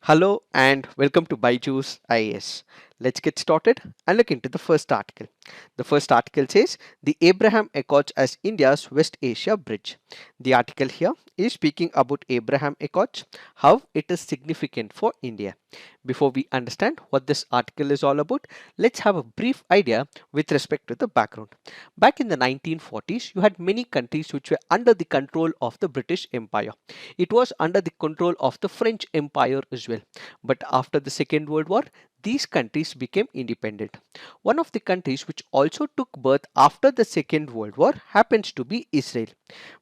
Hello and welcome to Byju's IAS. Let's get started and look into the first article. The first article says the Abraham Accords as India's West Asia bridge. The article here is speaking about Abraham Accords, how it is significant for India. Before we understand what this article is all about, let's have a brief idea with respect to the background. Back in the 1940s, you had many countries which were under the control of the British Empire. It was under the control of the French Empire as well. But after the Second World War, these countries became independent. One of the countries which also took birth after the Second World War happens to be Israel.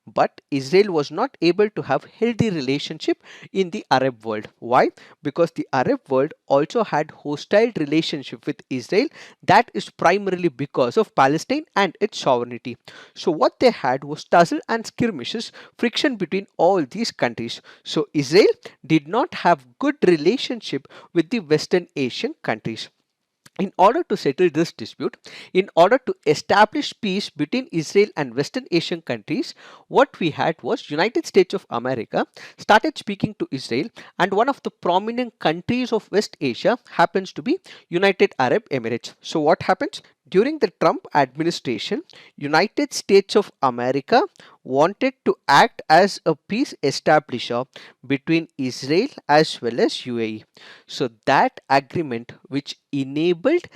But Israel was not able to have healthy relationship in the Arab world. Why? Because the Arab world also had hostile relationship with Israel. That is primarily because of Palestine and its sovereignty. So what they had was tussle and skirmishes, friction between all these countries. So Israel did not have good relationship with the Western Asian countries. In order to settle this dispute, in order to establish peace between Israel and Western Asian countries, what we had was United States of America started speaking to Israel, and one of the prominent countries of West Asia happens to be United Arab Emirates. So what happens? During the Trump administration, United States of America wanted to act as a peace establisher between Israel as well as UAE. So that agreement which enabled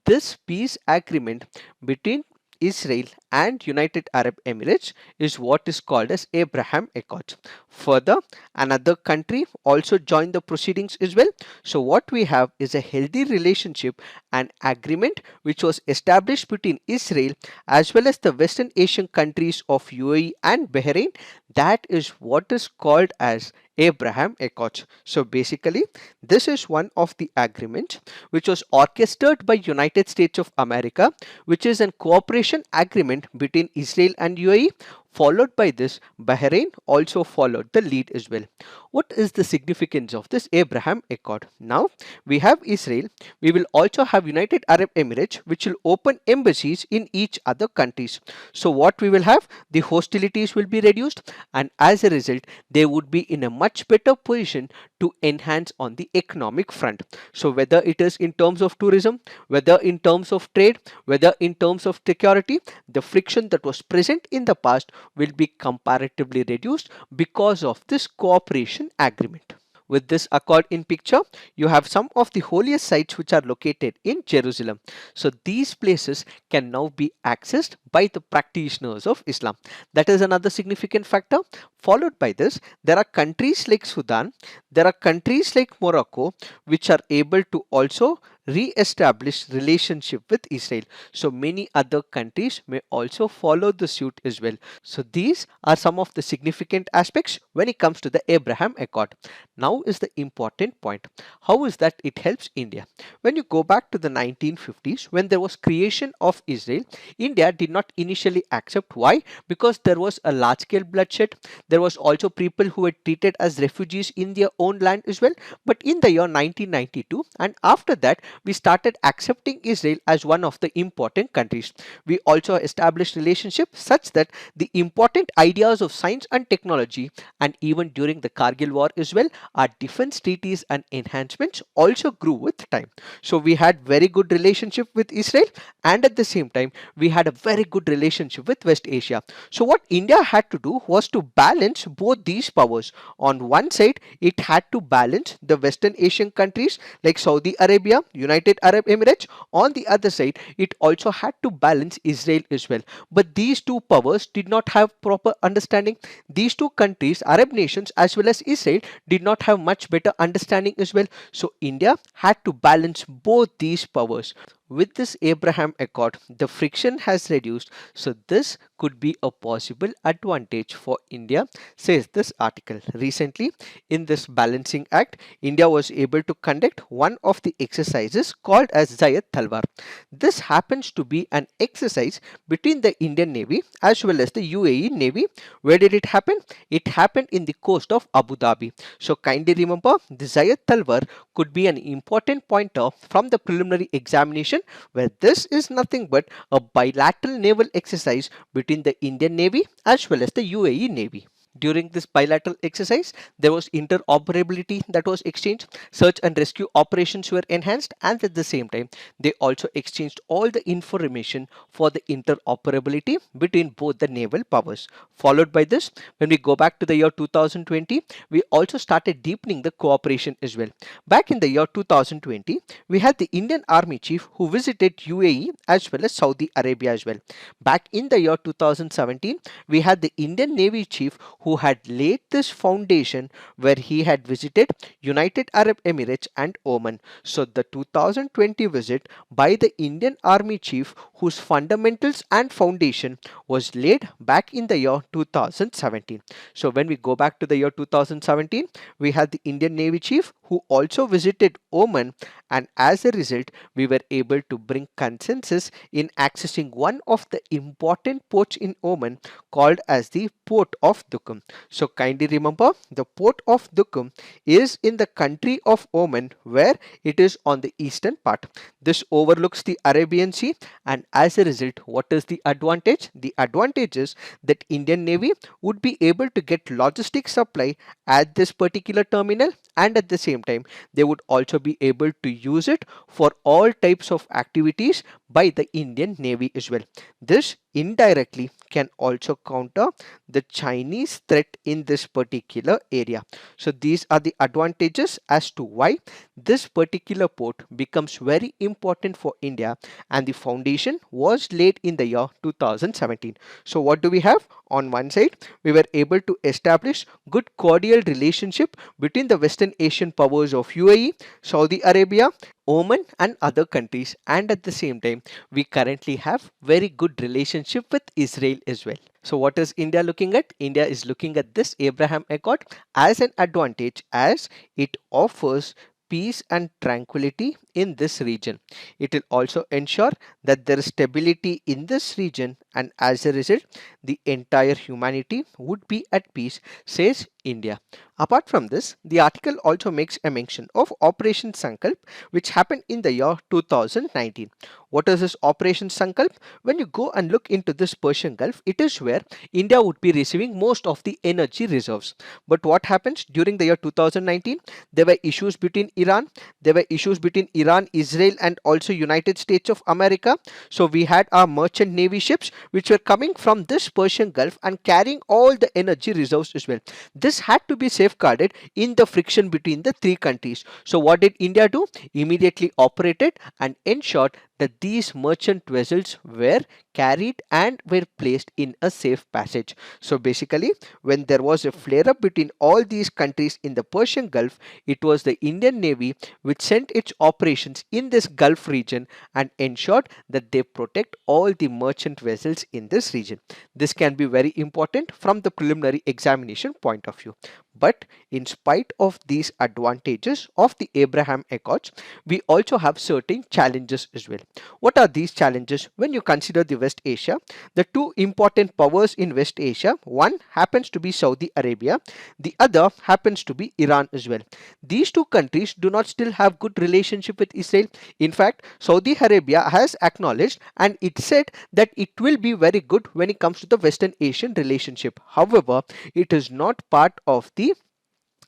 this peace agreement between Israel and United Arab Emirates is what is called as Abraham Accords. Further, another country also joined the proceedings as well. So what we have is a healthy relationship and agreement which was established between Israel as well as the Western Asian countries of UAE and Bahrain. That is what is called as Abraham Accords. So basically, this is one of the agreements which was orchestrated by United States of America, which is a cooperation agreement between Israel and UAE. Followed by this, Bahrain also followed the lead as well. What is the significance of this Abraham Accord? Now we have Israel. We will also have United Arab Emirates, which will open embassies in each other countries. So what we will have, the hostilities will be reduced, and as a result, they would be in a much better position to enhance on the economic front. So whether it is in terms of tourism, whether in terms of trade, whether in terms of security, the friction that was present in the past will be comparatively reduced because of this cooperation agreement. With this accord in picture, you have some of the holiest sites which are located in Jerusalem. So these places can now be accessed by the practitioners of Islam. That is another significant factor. Followed by this, there are countries like Sudan, there are countries like Morocco which are able to also re-establish relationship with Israel. So many other countries may also follow the suit as well. So these are some of the significant aspects when it comes to the Abraham Accord. Now is the important point. How is that it helps India? When you go back to the 1950s, when there was creation of Israel, India did not initially accept. Why? Because there was a large scale bloodshed. There was also people who were treated as refugees in their own land as well. But in the year 1992 and after that, we started accepting Israel as one of the important countries. We also established relationships such that the important ideas of science and technology, and even during the Kargil war as well, our defense treaties and enhancements also grew with time. So we had very good relationship with Israel, and at the same time we had a very good relationship with West Asia. So what India had to do was to balance both these powers. On one side, it had to balance the Western Asian countries like Saudi Arabia, United Arab Emirates. On the other side, it also had to balance Israel as well. But these two powers did not have proper understanding. These two countries, Arab nations as well as Israel, did not have much better understanding as well. So India had to balance both these powers. With this Abraham Accord, the friction has reduced, so this could be a possible advantage for India, says this article. Recently, in this balancing act, India was able to conduct one of the exercises called as Zayed Talwar. This happens to be an exercise between the Indian Navy as well as the UAE Navy. Where did it happen? It happened in the coast of Abu Dhabi. So kindly remember, the Zayed Talwar could be an important pointer from the preliminary examination, where this is nothing but a bilateral naval exercise between the Indian Navy as well as the UAE Navy. During this bilateral exercise, there was interoperability that was exchanged, search and rescue operations were enhanced, and at the same time, they also exchanged all the information for the interoperability between both the naval powers. Followed by this, when we go back to the year 2020, we also started deepening the cooperation as well. Back in the year 2020, we had the Indian Army Chief who visited UAE as well as Saudi Arabia as well. Back in the year 2017, we had the Indian Navy Chief who had laid this foundation where he had visited United Arab Emirates and Oman. So the 2020 visit by the Indian Army Chief whose fundamentals and foundation was laid back in the year 2017. So when we go back to the year 2017, we had the Indian Navy Chief who also visited Oman, and as a result we were able to bring consensus in accessing one of the important ports in Oman called as the Port of Duqm. So kindly remember, the Port of Duqm is in the country of Oman, where it is on the eastern part. This overlooks the Arabian Sea, and as a result, what is the advantage? The advantage is that Indian Navy would be able to get logistic supply at this particular terminal, and at the same time they would also be able to use it for all types of activities by the Indian Navy as well. This indirectly can also counter the Chinese threat in this particular area. So these are the advantages as to why this particular port becomes very important for India, and the foundation was laid in the year 2017. So what do we have? On one side, we were able to establish good cordial relationship between the Western Asian powers of UAE, Saudi Arabia, Oman and other countries, and at the same time we currently have very good relationship with Israel as well. So what is India looking at? India is looking at this Abraham Accord as an advantage, as it offers peace and tranquility in this region. It will also ensure that there is stability in this region, and as a result the entire humanity would be at peace, says India. Apart from this, the article also makes a mention of Operation Sankalp, which happened in the year 2019. What is this Operation Sankalp? When you go and look into this Persian Gulf, it is where India would be receiving most of the energy reserves. But what happens during the year 2019? There were issues between Iran, there were issues between Iran, Israel, and also United States of America. So we had our merchant navy ships which were coming from this Persian Gulf and carrying all the energy reserves as well. This had to be safeguarded in the friction between the three countries. So what did India do? Immediately operated and ensured that these merchant vessels were carried and were placed in a safe passage. So basically, when there was a flare up between all these countries in the Persian Gulf, it was the Indian Navy which sent its operations in this Gulf region and ensured that they protect all the merchant vessels in this region. This can be very important from the preliminary examination point of view. But in spite of these advantages of the Abraham Accords, we also have certain challenges as well. What are these challenges? When you consider the West Asia, the two important powers in West Asia, one happens to be Saudi Arabia, the other happens to be Iran as well. These two countries do not still have good relationship with Israel. In fact, Saudi Arabia has acknowledged and it said that it will be very good when it comes to the Western Asian relationship. However, it is not part of the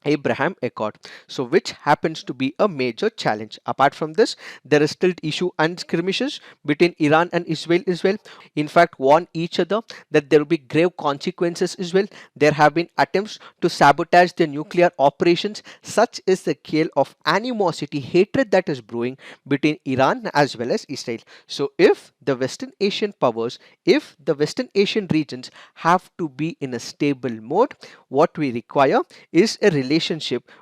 Abraham Accord, so which happens to be a major challenge. Apart from this, there is still issue and skirmishes between Iran and Israel as well. In fact, warn each other that there will be grave consequences as well. There have been attempts to sabotage the nuclear operations. Such is the scale of animosity, hatred that is brewing between Iran as well as Israel. So if the Western Asian powers, if the Western Asian regions have to be in a stable mode, what we require is a relationship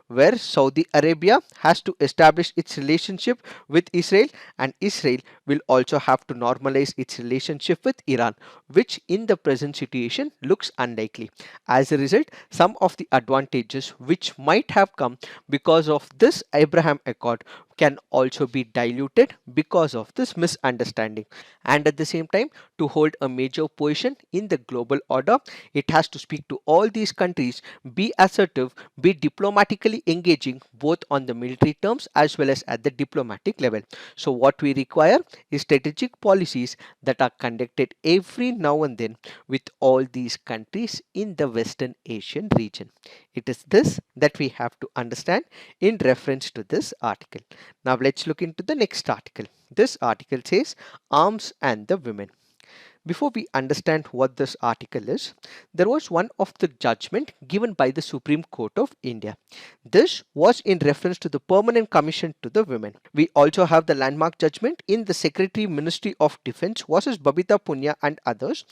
where Saudi Arabia has to establish its relationship with Israel, and Israel will also have to normalize its relationship with Iran, which in the present situation looks unlikely. As a result, some of the advantages which might have come because of this Abraham Accord can also be diluted because of this misunderstanding. And at the same time, to hold a major position in the global order, it has to speak to all these countries, be assertive, be diplomatically actively engaging both on the military terms as well as at the diplomatic level. So what we require is strategic policies that are conducted every now and then with all these countries in the Western Asian region. It is this that we have to understand in reference to this article. Now let's look into the next article. This article says arms and the women. Before we understand what this article is, there was one of the judgment given by the Supreme Court of India. This was in reference to the Permanent Commission to the Women. We also have the landmark judgment in the Secretary Ministry of Defence versus Babita Punya and others.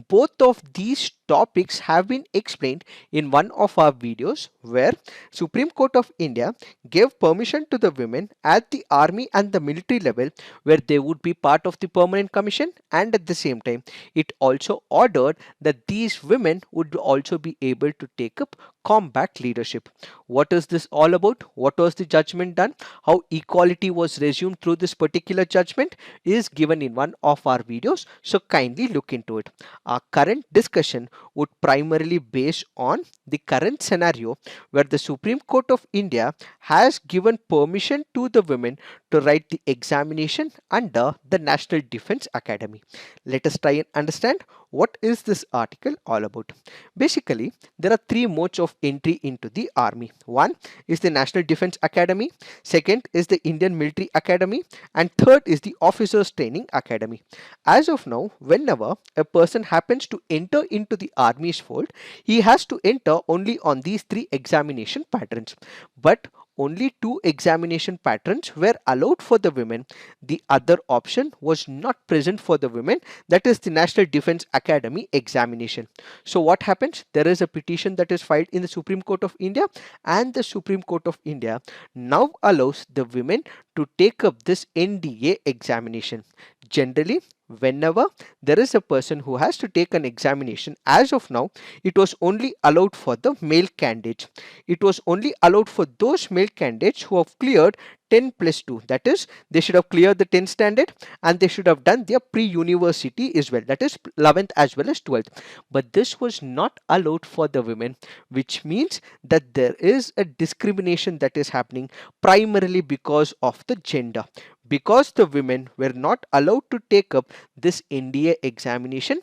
Both of these topics have been explained in one of our videos where Supreme Court of India gave permission to the women at the army and the military level where they would be part of the permanent commission, and at the same time it also ordered that these women would also be able to take up combat leadership. What is this all about? What was the judgment done? How equality was resumed through this particular judgment is given in one of our videos, so kindly look into it. Our current discussion would primarily base on the current scenario where the Supreme Court of India has given permission to the women to write the examination under the National Defence Academy. Let us try and understand what is this article all about. Basically, there are three modes of entry into the army. One is the National Defence Academy, second is the Indian Military Academy, and third is the Officers Training Academy. As of now, whenever a person happens to enter into the army's fold, he has to enter only on these three examination patterns. But only two examination patterns were allowed for the women. The other option was not present for the women, that is the National Defence Academy examination. So what happens? There is a petition that is filed in the Supreme Court of India, and the Supreme Court of India now allows the women to take up this NDA examination. Generally, whenever there is a person who has to take an examination, as of now it was only allowed for the male candidates. It was only allowed for those male candidates who have cleared 10 plus 2, that is they should have cleared the 10th standard and they should have done their pre-university as well, that is 11th as well as 12th. But this was not allowed for the women, which means that there is a discrimination that is happening primarily because of the gender. Because the women were not allowed to take up this NDA examination,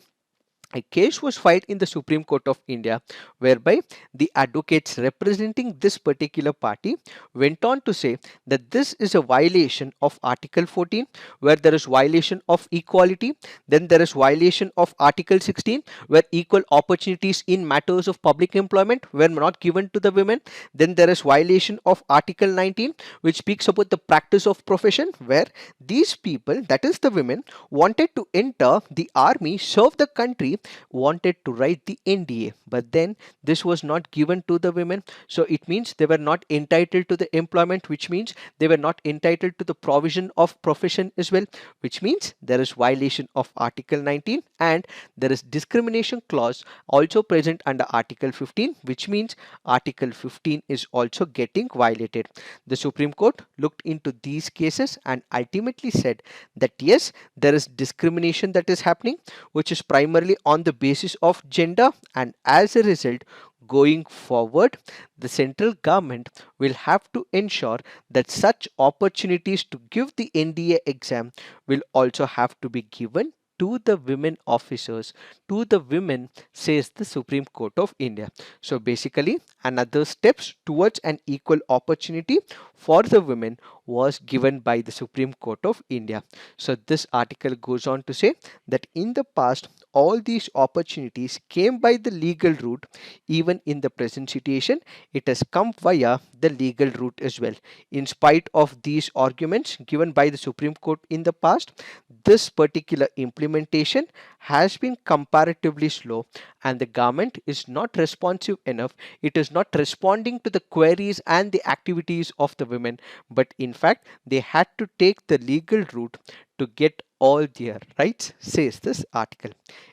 a case was filed in the Supreme Court of India whereby the advocates representing this particular party went on to say that this is a violation of Article 14 where there is violation of equality, then there is violation of Article 16 where equal opportunities in matters of public employment were not given to the women, then there is violation of Article 19 which speaks about the practice of profession where these people, that is the women, wanted to enter the army, serve the country, wanted to write the NDA, but then this was not given to the women. So it means they were not entitled to the employment, which means they were not entitled to the provision of profession as well, which means there is violation of Article 19 and there is discrimination clause also present under Article 15, which means Article 15 is also getting violated. The Supreme Court looked into these cases and ultimately said that yes, there is discrimination that is happening, which is primarily on the basis of gender, and as a result, going forward, the central government will have to ensure that such opportunities to give the NDA exam will also have to be given to the women officers, to the women, says the Supreme Court of India. So basically, another steps towards an equal opportunity for the women was given by the Supreme Court of India. So this article goes on to say that in the past, all these opportunities came by the legal route. Even in the present situation, it has come via the legal route as well. In spite of these arguments given by the Supreme Court in the past, this particular implementation has been comparatively slow and the government is not responsive enough. It is not responding to the queries and the activities of the women, but in fact they had to take the legal route to get all their rights, says this article.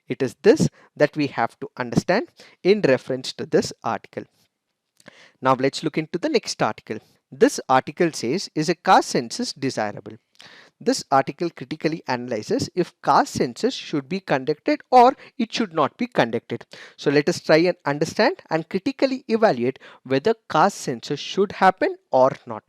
It is this that we have to understand in reference to this article. Now let's look into the next article. This article says, is a caste census desirable? This article critically analyzes if caste census should be conducted or it should not be conducted. So let us try and understand and critically evaluate whether caste census should happen or not.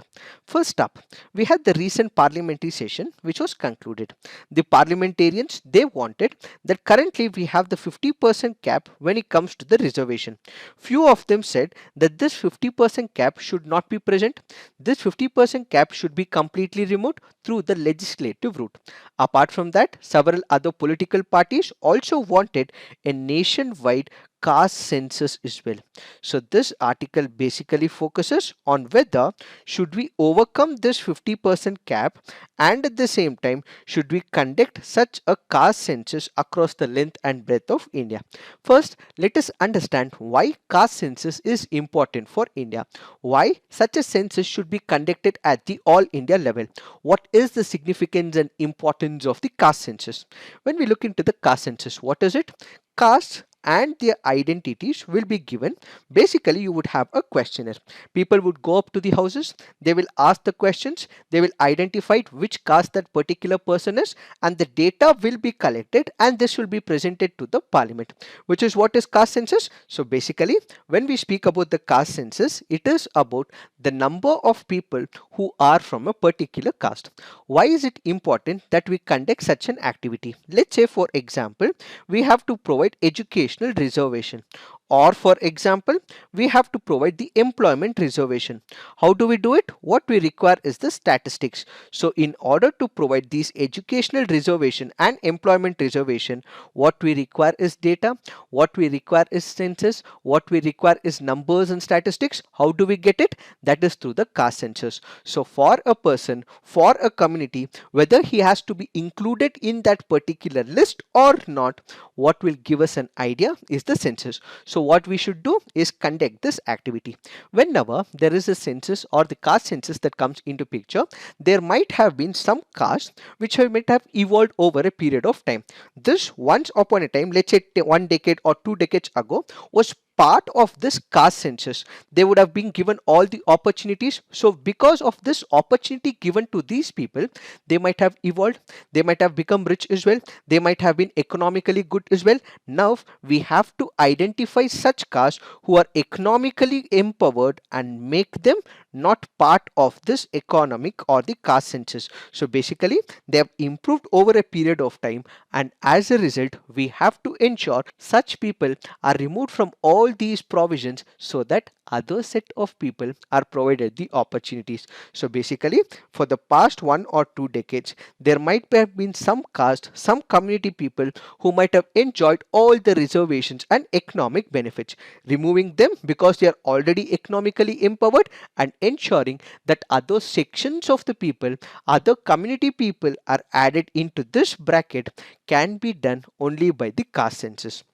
First up, we had the recent parliamentary session which was concluded. The parliamentarians, they wanted that currently we have the 50% cap when it comes to the reservation. Few of them said that this 50% cap should not be present. This 50% cap should be completely removed through the legislative route. Apart from that, several other political parties also wanted a nationwide caste census as well. So this article basically focuses on whether should we overcome this 50% cap, and at the same time should we conduct such a caste census across the length and breadth of India. First, let us understand why caste census is important for India. Why such a census should be conducted at the all India level. What is the significance and importance of the caste census? When we look into the caste census, what is it? Castes and their identities will be given. Basically, you would have a questionnaire. People would go up to the houses, they will ask the questions, they will identify which caste that particular person is, and the data will be collected and this will be presented to the parliament, which is what is caste census. So basically, when we speak about the caste census, it is about the number of people who are from a particular caste. Why is it important that we conduct such an activity? Let's say, for example, we have to provide educational reservation, or for example, we have to provide the employment reservation. How do we do it? What we require is the statistics. So in order to provide these educational reservation and employment reservation, what we require is data, what we require is census, what we require is numbers and statistics. How do we get it? That is through the caste census. So for a person, for a community, whether he has to be included in that particular list or not, what will give us an idea is the census. So what we should do is conduct this activity. Whenever there is a census or the caste census that comes into picture, there might have been some castes which might have evolved over a period of time. This once upon a time, let's say 1 decade or 2 decades ago, was part of this caste census. They would have been given all the opportunities. So because of this opportunity given to these people, they might have evolved, they might have become rich as well, they might have been economically good as well. Now we have to identify such castes who are economically empowered and make them not part of this economic or the caste census. So basically, they have improved over a period of time, and as a result, we have to ensure such people are removed from all these provisions so that other set of people are provided the opportunities. So basically, for the past 1 or 2 decades, there might have been some caste, some community people who might have enjoyed all the reservations and economic benefits. Removing them because they are already economically empowered and ensuring that other sections of the people, other community people are added into this bracket can be done only by the caste census.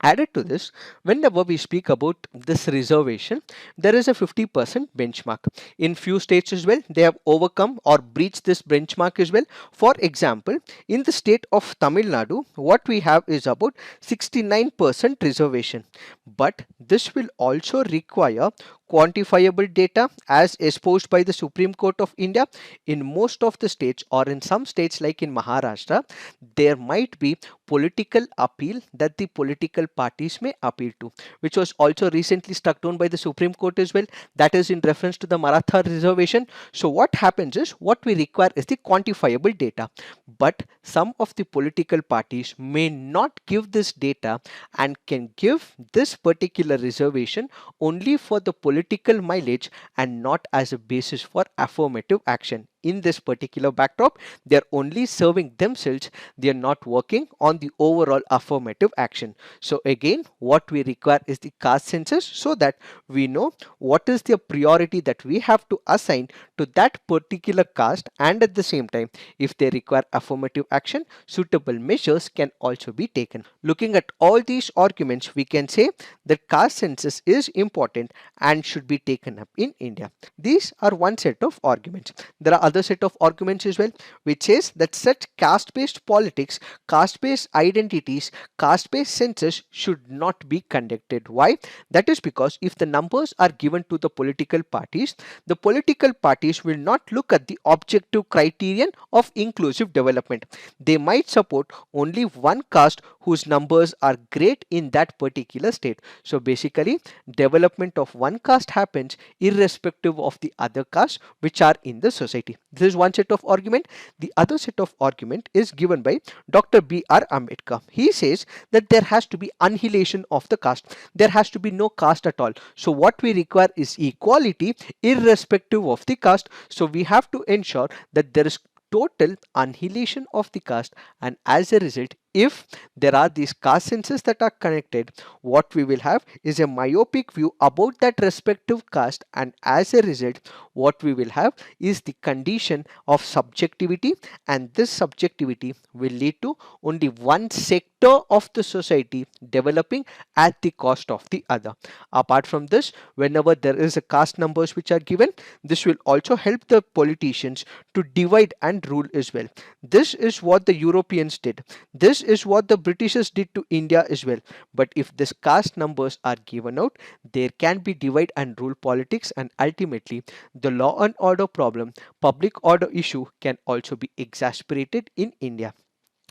Added to this, whenever we speak about this reservation, there is a 50% benchmark. In few states as well, they have overcome or breached this benchmark as well. For example, in the state of Tamil Nadu, what we have is about 69% reservation. But this will also require quantifiable data as exposed by the Supreme Court of India. In most of the states, or in some states like in Maharashtra, there might be political appeal that the political parties may appeal to, which was also recently struck down by the Supreme Court as well. That is in reference to the Maratha reservation. So what happens is, what we require is the quantifiable data, but some of the political parties may not give this data and can give this particular reservation only for the political mileage and not as a basis for affirmative action. In this particular backdrop, they are only serving themselves, they are not working on the overall affirmative action. So again, what we require is the caste census so that we know what is the priority that we have to assign to that particular caste, and at the same time, if they require affirmative action, suitable measures can also be taken. Looking at all these arguments, we can say that caste census is important and should be taken up in India. These are one set of arguments. There are other set of arguments as well, which says that such caste-based politics, caste-based identities, caste-based census should not be conducted. Why? That is because if the numbers are given to the political parties will not look at the objective criterion of inclusive development. They might support only one caste whose numbers are great in that particular state. So basically, development of one caste happens irrespective of the other castes which are in the society. This is one set of argument. The other set of argument is given by Dr. B.R. Ambedkar. He says that there has to be annihilation of the caste. There has to be no caste at all. So what we require is equality irrespective of the caste. So we have to ensure that there is total annihilation of the caste, and as a result, if there are these caste census that are connected, what we will have is a myopic view about that respective caste, and as a result what we will have is the condition of subjectivity, and this subjectivity will lead to only one sector of the society developing at the cost of the other. Apart from this, whenever there is a caste numbers which are given, this will also help the politicians to divide and rule as well. This is what the Europeans did. This is what the Britishers did to India as well. But if this caste numbers are given out, there can be divide and rule politics, and ultimately the law and order problem, public order issue can also be exasperated in India.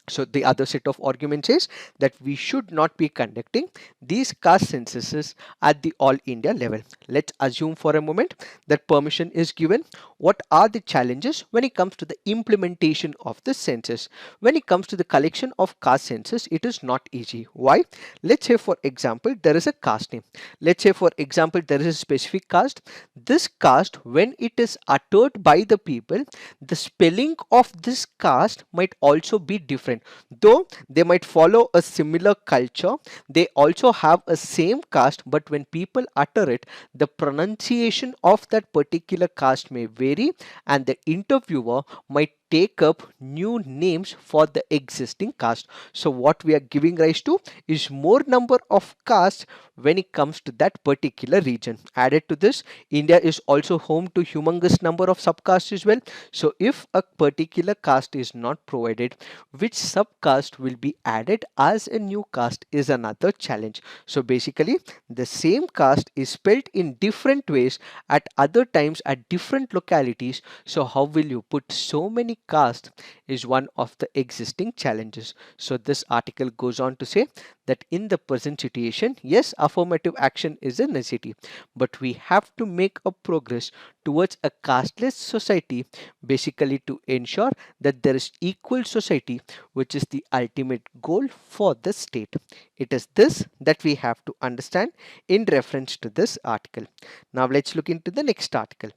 So the other set of arguments is that we should not be conducting these caste censuses at the all India level. Let's assume for a moment that permission is given. What are the challenges when it comes to the implementation of the census? When it comes to the collection of caste census, it is not easy. Why? Let's say for example there is a caste name. Let's say for example there is a specific caste. This caste, when it is uttered by the people, the spelling of this caste might also be different. Though they might follow a similar culture, they also have a same caste, but when people utter it, the pronunciation of that particular caste may vary, and the interviewer might take up new names for the existing caste. So what we are giving rise to is more number of castes when it comes to that particular region. Added to this, India is also home to humongous number of subcastes as well. So if a particular caste is not provided, which subcaste will be added as a new caste is another challenge. So basically the same caste is spelled in different ways at other times at different localities. So how will you put so many castes is one of the existing challenges. So this article goes on to say that in the present situation, yes, affirmative action is a necessity, but we have to make a progress towards a casteless society, basically to ensure that there is equal society, which is the ultimate goal for the state. It is this that we have to understand in reference to this article. Now let's look into the next article.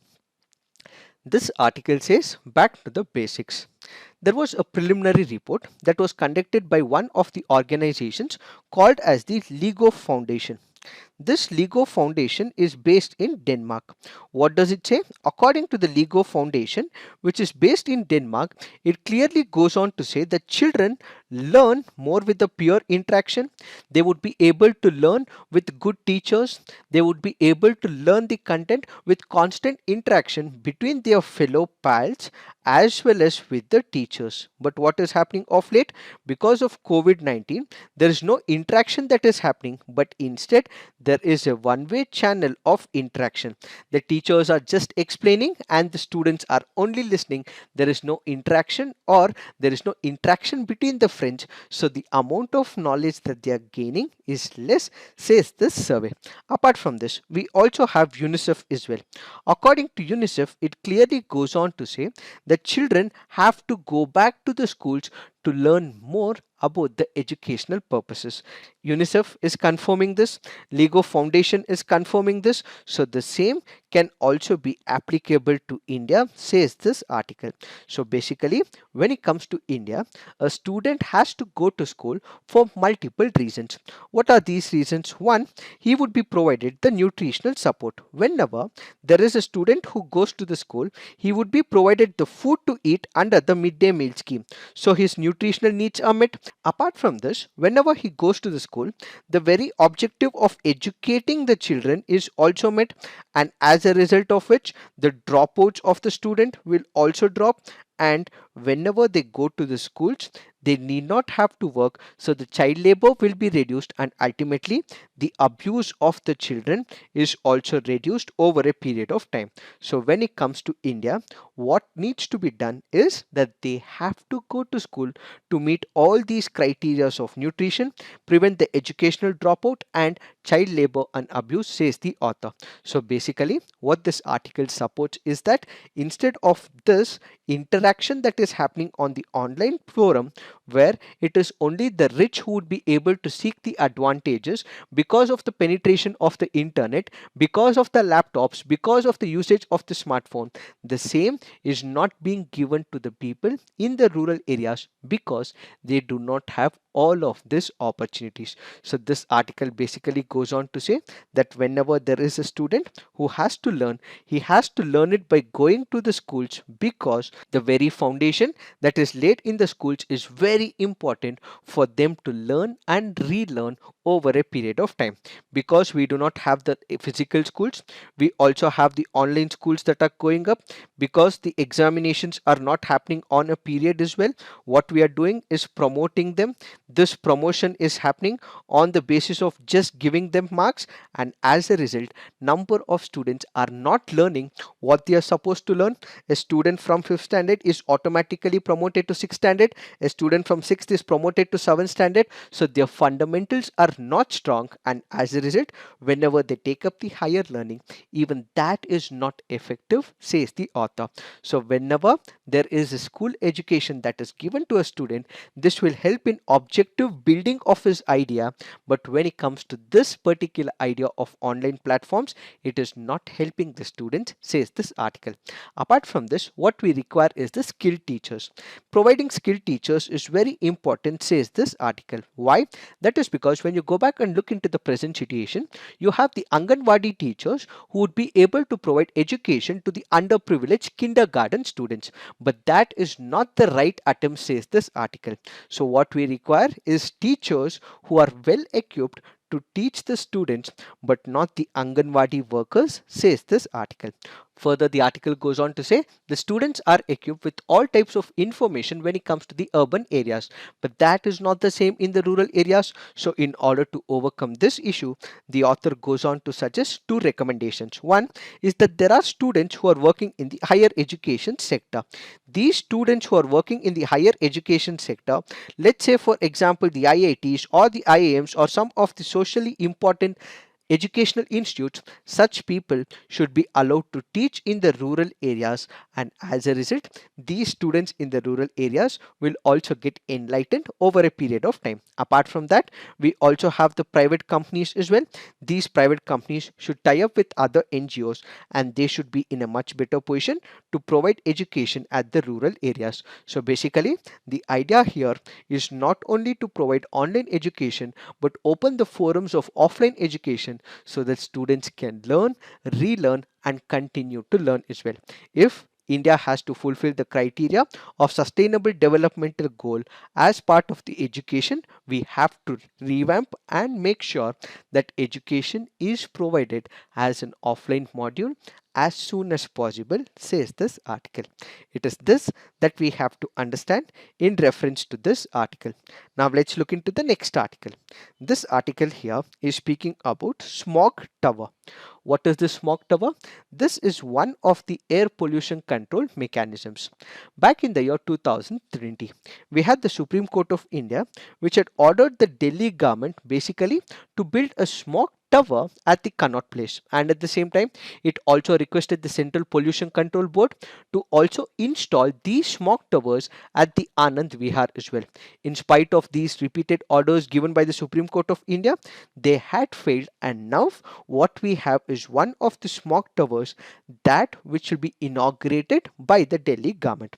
This article says back to the basics. There was a preliminary report that was conducted by one of the organizations called as the LEGO Foundation. This LEGO Foundation is based in Denmark. What does it say? According to the LEGO Foundation, which is based in Denmark, it clearly goes on to say that children learn more with the peer interaction. They would be able to learn with good teachers. They would be able to learn the content with constant interaction between their fellow pals as well as with the teachers. But what is happening of late? Because of COVID-19, there is no interaction that is happening, but instead there is a one-way channel of interaction. The teachers are just explaining and the students are only listening. There is no interaction, or there is no interaction between the friends. So the amount of knowledge that they are gaining is less, says this survey. Apart from this, we also have UNICEF as well. According to UNICEF, it clearly goes on to say that children have to go back to the schools to learn more about the educational purposes. UNICEF is confirming this. LEGO Foundation is confirming this. So the same can also be applicable to India, says this article. So basically, when it comes to India, a student has to go to school for multiple reasons. What are these reasons? One, he would be provided the nutritional support. Whenever there is a student who goes to the school, he would be provided the food to eat under the midday meal scheme. So his nutritional needs are met. Apart from this, whenever he goes to the school, the very objective of educating the children is also met, and as as a result of which the dropouts of the student will also drop, and whenever they go to the schools they need not have to work, so the child labor will be reduced, and ultimately the abuse of the children is also reduced over a period of time. So when it comes to India, what needs to be done is that they have to go to school to meet all these criteria of nutrition, prevent the educational dropout and child labor and abuse, says the author. So basically what this article supports is that instead of this interaction that is happening on the online forum, where it is only the rich who would be able to seek the advantages because of the penetration of the internet, because of the laptops, because of the usage of the smartphone, the same is not being given to the people in the rural areas because they do not have all of these opportunities. So this article basically goes on to say that whenever there is a student who has to learn, he has to learn it by going to the schools, because the very foundation that is laid in the schools is very important for them to learn and relearn over a period of time. Because we do not have the physical schools, we also have the online schools that are going up. Because the examinations are not happening on a period as well, what we are doing is promoting them. This promotion is happening on the basis of just giving them marks, and as a result number of students are not learning what they are supposed to learn. A student from 5th standard is automatically promoted to 6th standard, a student from 6th is promoted to 7th standard, so their fundamentals are not strong, and as a result whenever they take up the higher learning, even that is not effective, says the author. So whenever there is a school education that is given to a student, this will help in objective building of his idea, but when it comes to this particular idea of online platforms, it is not helping the students, says this article. Apart from this, what we require is the skilled teachers. Providing skilled teachers is very important, says this article. Why? That is because when you go back and look into the present situation, you have the Anganwadi teachers who would be able to provide education to the underprivileged kindergarten students, but that is not the right attempt, says this article. So what we require is teachers who are well equipped to teach the students, but not the Anganwadi workers, says this article. Further, the article goes on to say the students are equipped with all types of information when it comes to the urban areas, but that is not the same in the rural areas. So in order to overcome this issue, the author goes on to suggest two recommendations. One is that there are students who are working in the higher education sector. These students who are working in the higher education sector, let's say for example the IITs or the IIMs or some of the socially important educational institutes, such people should be allowed to teach in the rural areas, and as a result these students in the rural areas will also get enlightened over a period of time. Apart from that, we also have the private companies as well. These private companies should tie up with other NGOs, and they should be in a much better position to provide education at the rural areas. So basically the idea here is not only to provide online education, but open the forums of offline education so that students can learn, relearn, and continue to learn as well. If India has to fulfill the criteria of sustainable developmental goal as part of the education, we have to revamp and make sure that education is provided as an offline module as soon as possible, says this article. It is this that we have to understand in reference to this article. Now let's look into the next article. This article here is speaking about smog tower. What is the smog tower? This is one of the air pollution control mechanisms. Back in the year 2020, we had the Supreme Court of India which had ordered the Delhi government basically to build a smog tower at the Connaught Place, and at the same time it also requested the Central Pollution Control Board to also install these smog towers at the Anand Vihar as well. In spite of these repeated orders given by the Supreme Court of India, they had failed, and now what we have is one of the smog towers that which will be inaugurated by the Delhi government.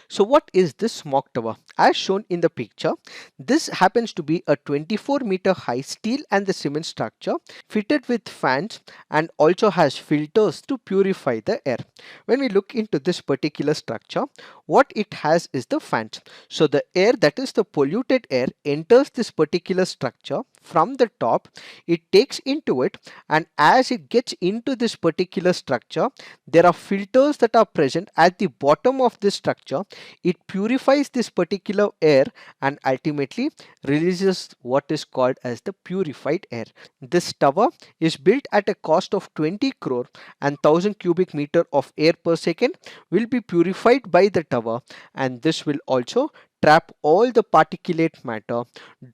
So what is this smog tower? As shown in the picture, this happens to be a 24-meter high steel and the cement structure fitted with fans and also has filters to purify the air. When we look into this particular structure, what it has is the fans. So the air, that is the polluted air, enters this particular structure from the top, it takes into it, and as it gets into this particular structure, there are filters that are present at the bottom of this structure. It purifies this particular air and ultimately releases what is called as the purified air. This tower is built at a cost of 20 crore, and 1000 cubic meter of air per second will be purified by the tower, and this will also trap all the particulate matter,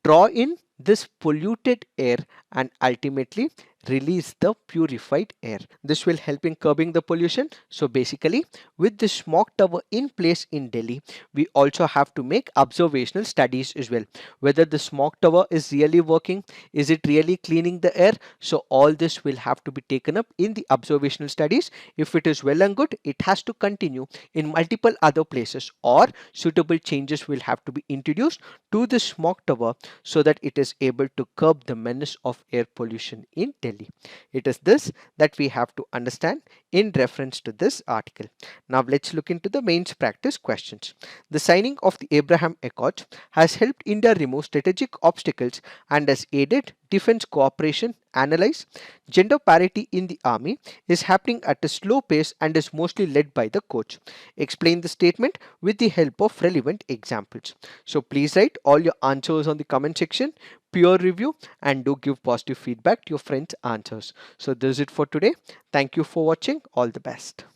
draw in this polluted air, and ultimately release the purified air. This will help in curbing the pollution. So basically, with the smog tower in place in Delhi, we also have to make observational studies as well, whether the smog tower is really working, is it really cleaning the air. So all this will have to be taken up in the observational studies. If it is well and good, it has to continue in multiple other places, or suitable changes will have to be introduced to the smog tower so that it is able to curb the menace of air pollution in Delhi. It is this that we have to understand in reference to this article. Now let's look into the mains practice questions. The signing of the Abraham Accords has helped India remove strategic obstacles and has aided defense cooperation. Analyze. Gender parity in the army is happening at a slow pace and is mostly led by the coach. Explain the statement with the help of relevant examples. So please write all your answers on the comment section, peer review, and do give positive feedback to your friends' answers. So this is it for today. Thank you for watching. All the best.